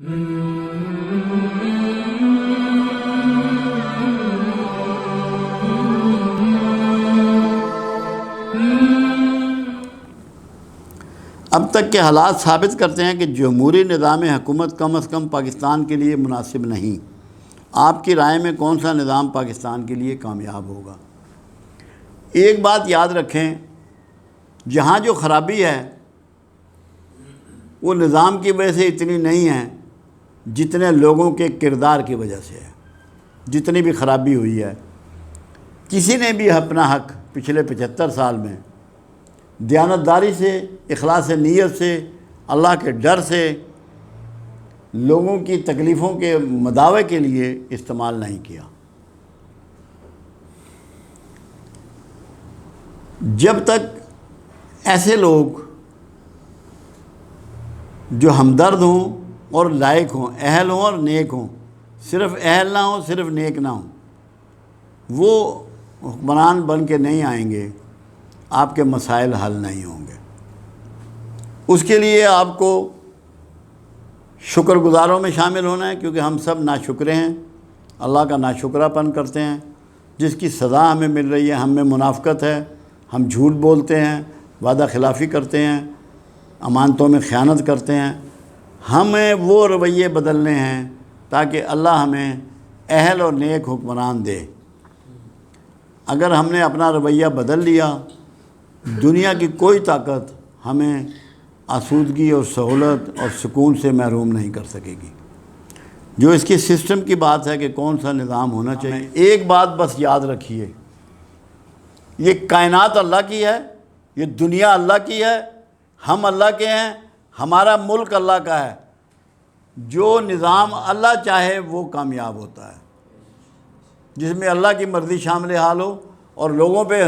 اب تک کے حالات ثابت کرتے ہیں کہ جمہوری نظام حکومت کم از کم پاکستان کے لیے مناسب نہیں۔ آپ کی رائے میں کون سا نظام پاکستان کے لیے کامیاب ہوگا؟ ایک بات یاد رکھیں، جہاں جو خرابی ہے وہ نظام کی وجہ سے اتنی نہیں ہے جتنے لوگوں کے کردار کی وجہ سے ہے۔ جتنی بھی خرابی ہوئی ہے، کسی نے بھی اپنا حق پچھلے 75 سال میں دیانتداری سے، اخلاص نیت سے، اللہ کے ڈر سے، لوگوں کی تکلیفوں کے مداوع کے لیے استعمال نہیں کیا۔ جب تک ایسے لوگ جو ہمدرد ہوں اور لائق ہوں، اہل ہوں اور نیک ہوں، صرف اہل نہ ہوں، صرف نیک نہ ہوں، وہ حکمران بن کے نہیں آئیں گے، آپ کے مسائل حل نہیں ہوں گے۔ اس کے لیے آپ کو شکر گزاروں میں شامل ہونا ہے، کیونکہ ہم سب ناشکرے ہیں، اللہ کا ناشکرہ پن کرتے ہیں، جس کی سزا ہمیں مل رہی ہے۔ ہم میں منافقت ہے، ہم جھوٹ بولتے ہیں، وعدہ خلافی کرتے ہیں، امانتوں میں خیانت کرتے ہیں۔ ہمیں وہ رویے بدلنے ہیں تاکہ اللہ ہمیں اہل اور نیک حکمران دے۔ اگر ہم نے اپنا رویہ بدل لیا، دنیا کی کوئی طاقت ہمیں آسودگی اور سہولت اور سکون سے محروم نہیں کر سکے گی۔ جو اس کے سسٹم کی بات ہے کہ کون سا نظام ہونا چاہیے، ایک بات بس یاد رکھیے، یہ کائنات اللہ کی ہے، یہ دنیا اللہ کی ہے، ہم اللہ کے ہیں، ہمارا ملک اللہ کا ہے۔ جو نظام اللہ چاہے وہ کامیاب ہوتا ہے، جس میں اللہ کی مرضی شامل حال ہو اور لوگوں پہ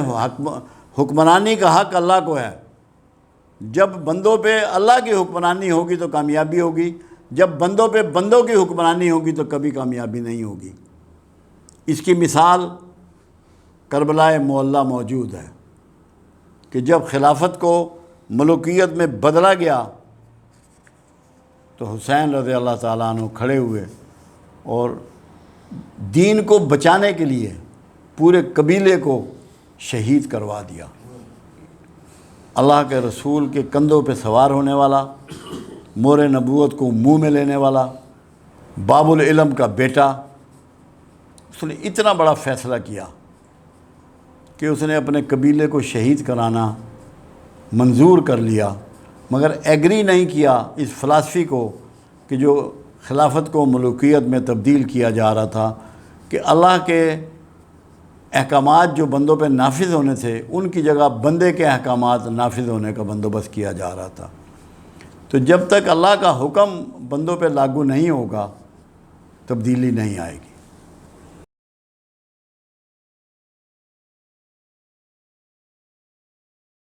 حکمرانی کا حق اللہ کو ہے۔ جب بندوں پہ اللہ کی حکمرانی ہوگی تو کامیابی ہوگی، جب بندوں پہ بندوں کی حکمرانی ہوگی تو کبھی کامیابی نہیں ہوگی۔ اس کی مثال کربلا معلیٰ موجود ہے کہ جب خلافت کو ملوکیت میں بدلا گیا تو حسین رضی اللہ تعالیٰ عنہ کھڑے ہوئے اور دین کو بچانے کے لیے پورے قبیلے کو شہید کروا دیا۔ اللہ کے رسول کے کندھوں پہ سوار ہونے والا، مور نبوت کو منہ میں لینے والا، باب العلم کا بیٹا، اس نے اتنا بڑا فیصلہ کیا کہ اس نے اپنے قبیلے کو شہید کرانا منظور کر لیا، مگر ایگری نہیں کیا اس فلسفی کو کہ جو خلافت کو ملوکیت میں تبدیل کیا جا رہا تھا، کہ اللہ کے احکامات جو بندوں پہ نافذ ہونے تھے ان کی جگہ بندے کے احکامات نافذ ہونے کا بندوبست کیا جا رہا تھا۔ تو جب تک اللہ کا حکم بندوں پہ لاگو نہیں ہوگا، تبدیلی نہیں آئے گی۔